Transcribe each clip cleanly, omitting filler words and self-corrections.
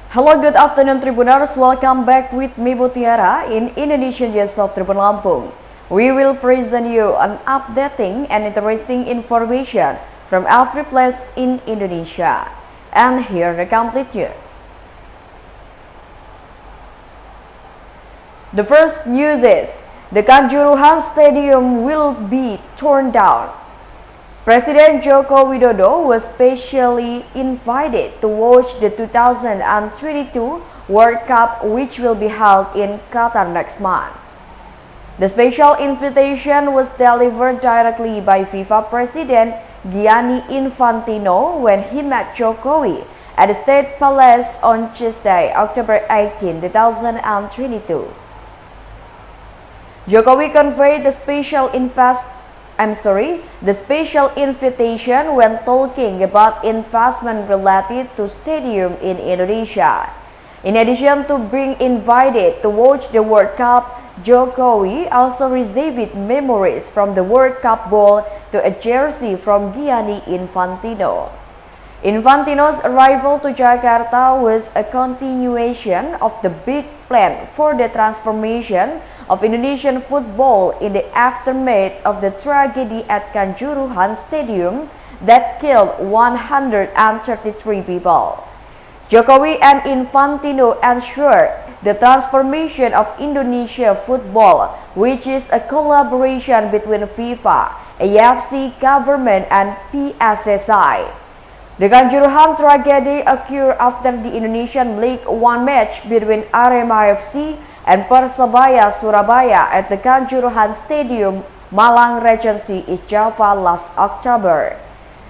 Hello, good afternoon Tribuners. Welcome back with me Mutiara in Indonesian Jazz of Tribun Lampung. We will present you an updating and interesting information from every place in Indonesia. And here the complete news. The first news is the Kanjuruhan Stadium will be torn down. President Joko Widodo was specially invited to watch the 2022 World Cup, which will be held in Qatar next month. The special invitation was delivered directly by FIFA President Gianni Infantino when he met Jokowi at the State Palace on Tuesday, October 18, 2022. Jokowi conveyed the special invitation when talking about investment related to stadium in Indonesia. In addition to being invited to watch the World Cup, Jokowi also received memories from the World Cup ball to a jersey from Gianni Infantino. Infantino's arrival to Jakarta was a continuation of the big plan for the transformation of Indonesian football in the aftermath of the tragedy at Kanjuruhan Stadium that killed 133 people. Jokowi and Infantino ensured the transformation of Indonesia football, which is a collaboration between FIFA, AFC government and PSSI. The Kanjuruhan tragedy occurred after the Indonesian League One match between Arema FC and Persebaya Surabaya at the Kanjuruhan Stadium, Malang Regency, East Java last October.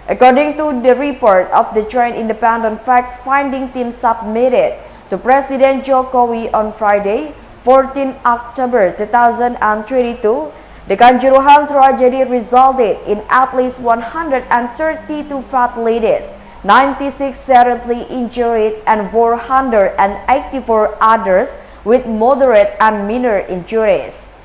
According to the report of the Joint Independent Fact-Finding Team submitted to President Jokowi on Friday, 14 October 2022, the Kanjuruhan tragedy resulted in at least 132 fatalities, 96 seriously injured, and 484 others with moderate and minor injuries.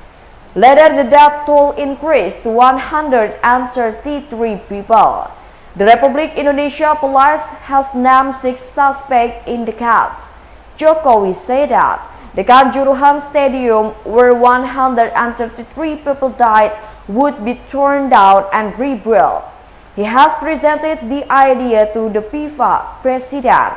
Later, the death toll increased to 133 people. The Republic Indonesia Police has named 6 suspects in the case. Jokowi said that the Kanjuruhan Stadium, where 133 people died, would be torn down and rebuilt. He has presented the idea to the FIFA president.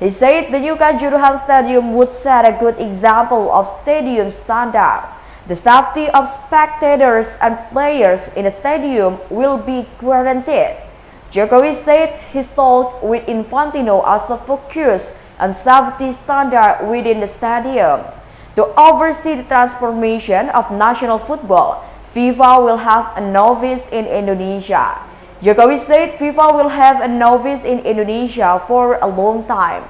He said the new Kanjuruhan Stadium would set a good example of stadium standard. The safety of spectators and players in the stadium will be guaranteed. Jokowi said his talk with Infantino also focused on safety standard within the stadium. To oversee the transformation of national football, FIFA will have a novice in Indonesia. Jokowi said FIFA will have a novice in Indonesia for a long time.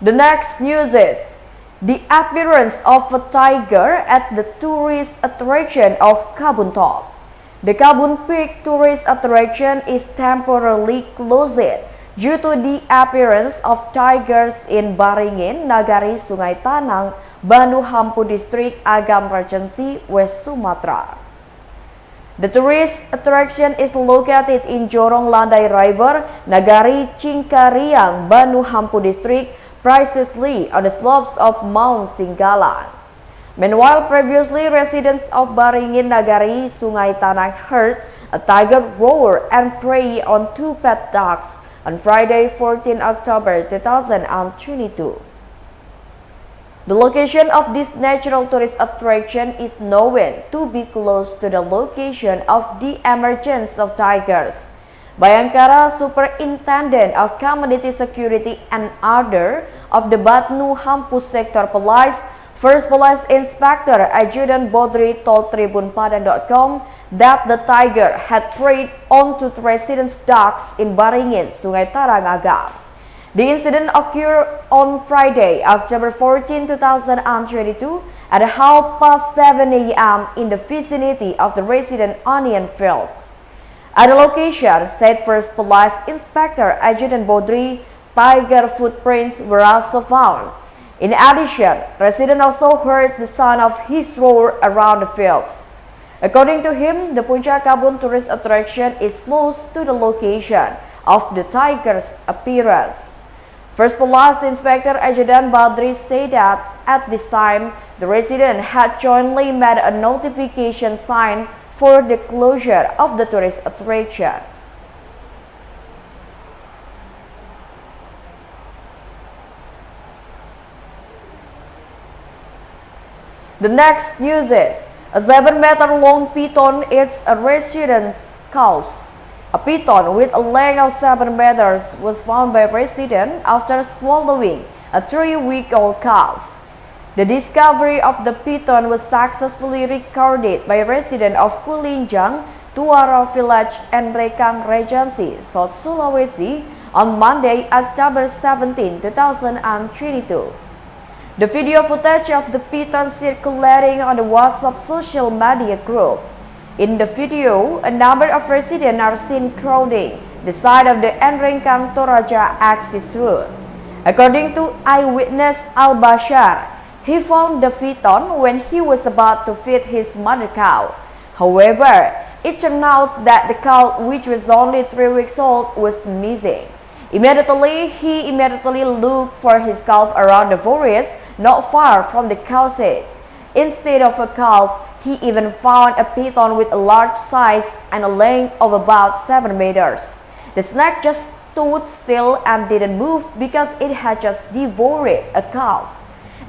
The next news is the appearance of a tiger at the tourist attraction of Kebun Top. The Kebun Peak tourist attraction is temporarily closed due to the appearance of tigers in Baringin, Nagari Sungai Tanang, Banu Hampu District, Agam Regency, West Sumatra. The tourist attraction is located in Jorong Landai River, Nagari Cingkariang, Banu Hampu District, precisely on the slopes of Mount Singgalang. Meanwhile, previously residents of Baringin Nagari Sungai Tanang heard a tiger roar and prey on 2 pet dogs on Friday, 14 October 2022. The location of this natural tourist attraction is known to be close to the location of the emergence of tigers. Bayangkara Superintendent of Community Security and Order of the Banu Hampu Sector Police, First Police Inspector Adjutant Bodri told TribunPadan.com that the tiger had preyed onto residents' dogs in Baringin, Sungai Tarang Agam. The incident occurred on Friday, October 14, 2022 at 7:30 a.m. in the vicinity of the resident onion fields. At the location, said First Police Inspector Adjutant Bodri, tiger footprints were also found. In addition, residents also heard the sound of his roar around the fields. According to him, the Puncak Kabun tourist attraction is close to the location of the tiger's appearance. First Police Inspector Adjutant Badri said that at this time, the resident had jointly made a notification sign for the closure of the tourist attraction. The next news is a 7-meter long python eats a resident's cows. A python with a length of 7 meters was found by a resident after swallowing a 3-week-old calf. The discovery of the python was successfully recorded by a resident of Kulinjang, Tuara Village and Rekang Regency, South Sulawesi on Monday, October 17, 2022. The video footage of the python circulating on the WhatsApp social media group. In the video, a number of residents are seen crowding the side of the Enrengkang Toraja access road. According to eyewitness Al-Bashar, he found the python when he was about to feed his mother cow. However, it turned out that the cow, which was only 3 weeks old, was missing. He immediately looked for his calf around the forest not far from the cow's head. Instead of a calf, he even found a python with a large size and a length of about 7 meters. The snake just stood still and didn't move because it had just devoured a calf.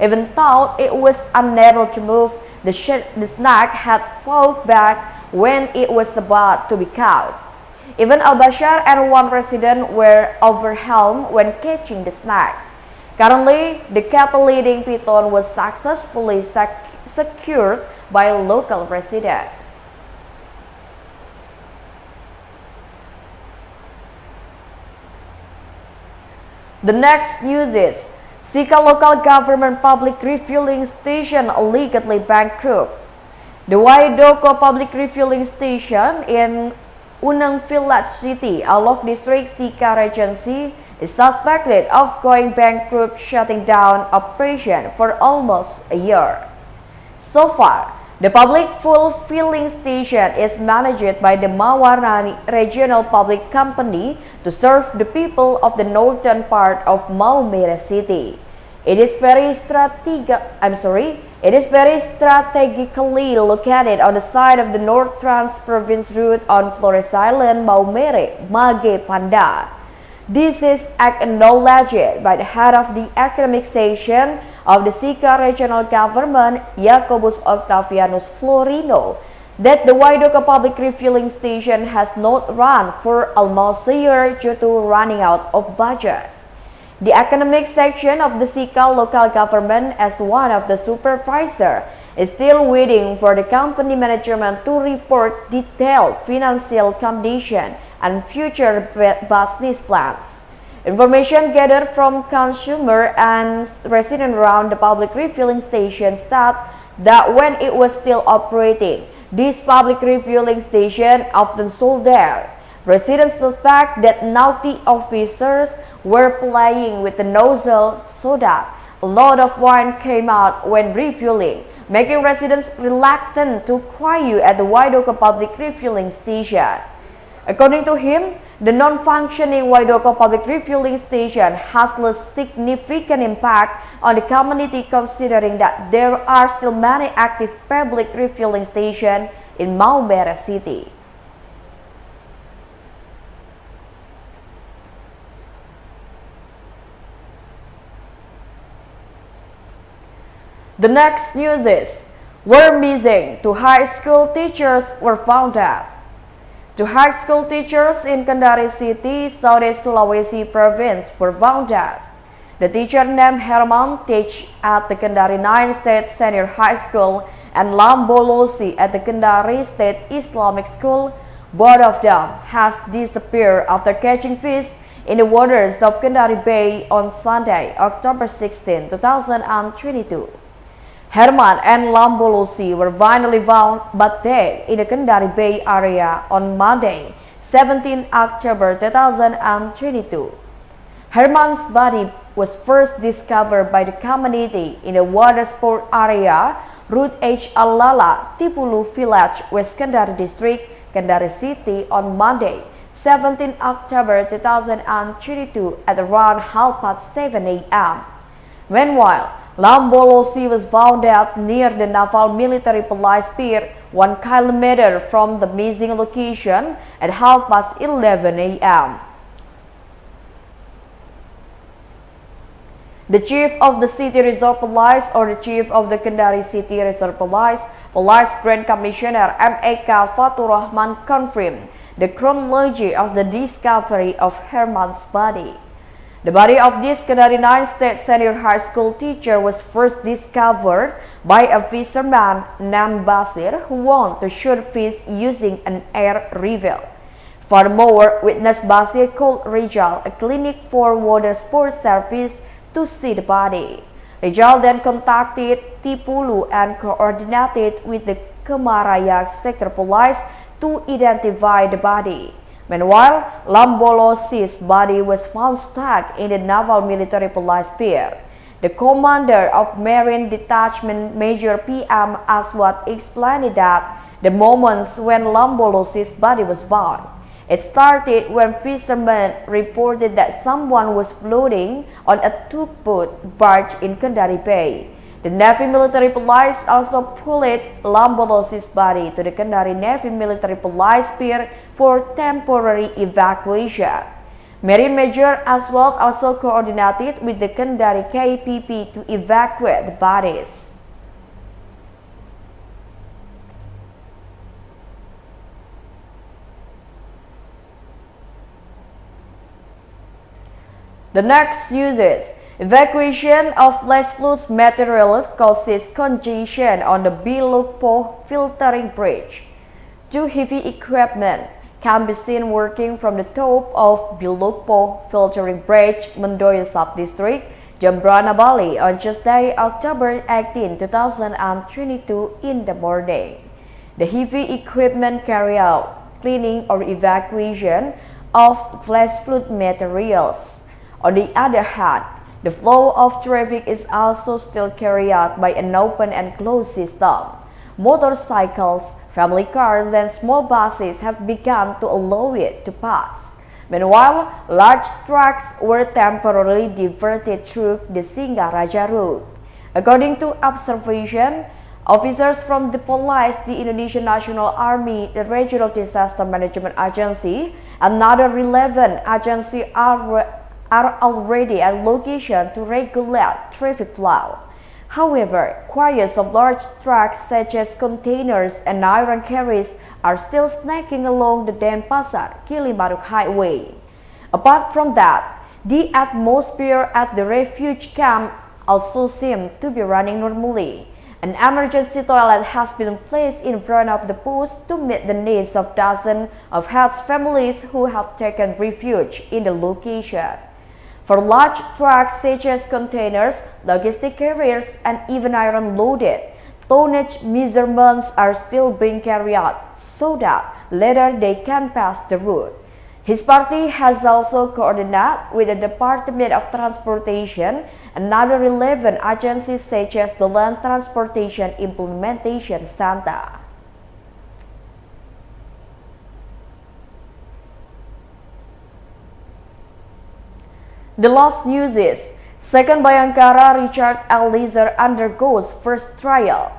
Even though it was unable to move, the snake had fought back when it was about to be caught. Even Al-Bashar and one resident were overwhelmed when catching the snake. Currently, the cattle-eating python was successfully secured by a local resident. The next news is Sika local government public refueling station allegedly bankrupt. The Waidoko public refueling station in Unang Village City, Alok District, Sika Regency, is suspected of going bankrupt, shutting down operation for almost a year. So far, the public fuel filling station is managed by the Mawarani Regional Public Company to serve the people of the northern part of Maumere City. It is very strategically located on the side of the North Trans Province route on Flores Island, Maumere, Mage Panda. This is acknowledged by the head of the economic section of the Sika regional government, Jacobus Octavianus Florino, that the Waidoko public refueling station has not run for almost a year due to running out of budget. The economic section of the Sika local government, as one of the supervisor, is still waiting for the company management to report detailed financial condition and future business plans. Information gathered from consumer and residents around the public refueling station state that when it was still operating, this public refueling station often sold there. Residents suspect that naughty officers were playing with the nozzle so that a lot of wine came out when refueling, making residents reluctant to queue at the Waidoko public refueling station. According to him, the non-functioning Waidoko public refueling station has less significant impact on the community considering that there are still many active public refueling stations in Maumere City. The next news is, were missing 2 high school teachers were found out. 2 high school teachers in Kendari City, Southeast Sulawesi Province were found out. The teacher named Herman teach at the Kendari 9 State Senior High School and Lambolosi at the Kendari State Islamic School. Both of them has disappeared after catching fish in the waters of Kendari Bay on Sunday, October 16, 2022. Herman and Lambolosi were finally found but dead in the Kendari Bay area on Monday, 17 October 2022. Herman's body was first discovered by the community in the water sport area Route H Alala, Tipulu Village, West Kendari District, Kendari City on Monday, 17 October 2022 at around 7:30 a.m. Meanwhile, Lambolosi was found out near the Naval Military Police Pier 1 kilometer from the missing location at 11:30 a.m. The Chief of the City Reserve Police or the Chief of the Kendari City Reserve Police, Police Grand Commissioner M.A.K. Fatur Rahman confirmed the chronology of the discovery of Herman's body. The body of this Kendari 9 State Senior High School teacher was first discovered by a fisherman named Basir who wanted to shoot fish using an air rifle. Furthermore, witness Basir called Rijal, a clinic for water sports service, to see the body. Rijal then contacted Tipulu and coordinated with the Kemarayak Sector Police to identify the body. Meanwhile, Lambolosi's body was found stuck in the Naval Military Police Pier. The commander of Marine Detachment, Major P.M. Aswad, explained that the moments when Lambolosi's body was found, it started when fishermen reported that someone was floating on a tugboat barge in Kendari Bay. The Navy Military Police also pulled Lambolosi's body to the Kendari Navy Military Police Pier for temporary evacuation. Marine Major Aswad also coordinated with the Kendari KPP to evacuate the bodies. The next uses evacuation of less fluid materials causes congestion on the Bilukpo filtering bridge. Two heavy equipment can be seen working from the top of Bilukpo filtering bridge, Mendoya Sub-District, Jembrana, Bali on Tuesday, October 18, 2022 in the morning. The heavy equipment carry out cleaning or evacuation of less fluid materials. On the other hand, the flow of traffic is also still carried out by an open and closed system. Motorcycles, family cars, and small buses have begun to allow it to pass. Meanwhile, large trucks were temporarily diverted through the Singaraja route. According to observation, officers from the police, the Indonesian National Army, the Regional Disaster Management Agency, and other relevant agencies are already at location to regulate traffic flow. However, queues of large trucks such as containers and iron carriers are still snacking along the Denpasar-Kilimanuk highway. Apart from that, the atmosphere at the refuge camp also seems to be running normally. An emergency toilet has been placed in front of the post to meet the needs of dozens of host families who have taken refuge in the location. For large trucks such as containers, logistic carriers, and even iron-loaded, tonnage measurements are still being carried out so that later they can pass the route. His party has also coordinated with the Department of Transportation and other relevant agencies such as the Land Transportation Implementation Center. The last news is, Second Bayangkara Richard Eliezer undergoes first trial.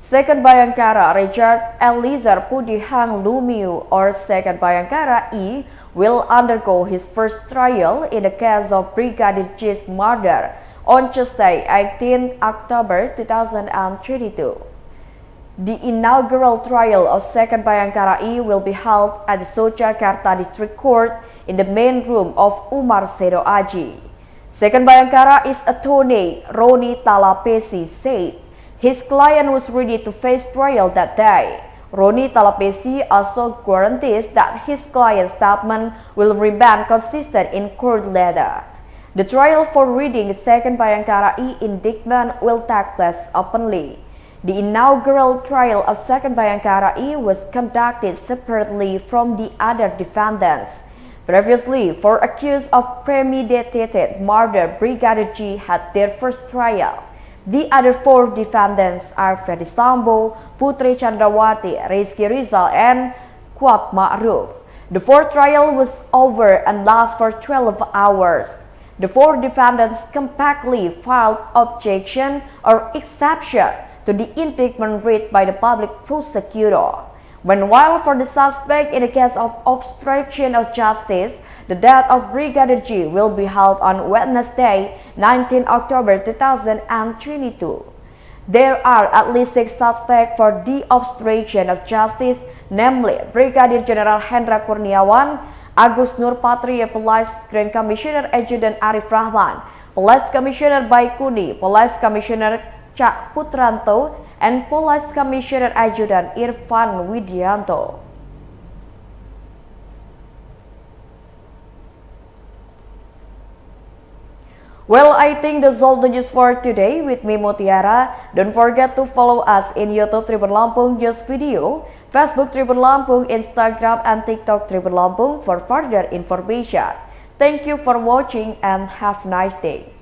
Second Bayangkara Richard Eliezer Pudihang Lumiu or Second Bayangkara E will undergo his first trial in the case of Brigadier G's murder on Tuesday, 18 October 2022. The inaugural trial of Second Bayangkara E will be held at the Sojakarta District Court in the main room of Umar Sedo Aji. Second Bayangkara is attorney Roni Talapesi said his client was ready to face trial that day. Roni Talapesi also guarantees that his client's statement will remain consistent in court later. The trial for reading the Second Bayangkara E indictment will take place openly. The inaugural trial of Second Bayangkara E was conducted separately from the other defendants. Previously, four accused of premeditated murder, Brigadier G had their first trial. The other 4 defendants are Ferdy Sambo, Putri Chandrawati, Rizky Rizal, and Kuat Ma'ruf. The 4th trial was over and lasted for 12 hours. The 4 defendants compactly filed objection or exception to the indictment read by the public prosecutor. Meanwhile, for the suspect in the case of obstruction of justice, the death of Brigadier G will be held on Wednesday, 19 October 2022. There are at least 6 suspects for the obstruction of justice, namely Brigadier General Hendra Kurniawan, Agus Nur Patria, Police Grand Commissioner Adjutant Arif Rahman, Police Commissioner Baikuni, Police Commissioner Cak Putranto, and Police Commissioner Adjutant Irfan Widianto. Well, I think that's all the news for today with me, Mutiara. Don't forget to follow us in YouTube Tribun Lampung News Video, Facebook Tribun Lampung, Instagram, and TikTok Tribun Lampung for further information. Thank you for watching and have a nice day.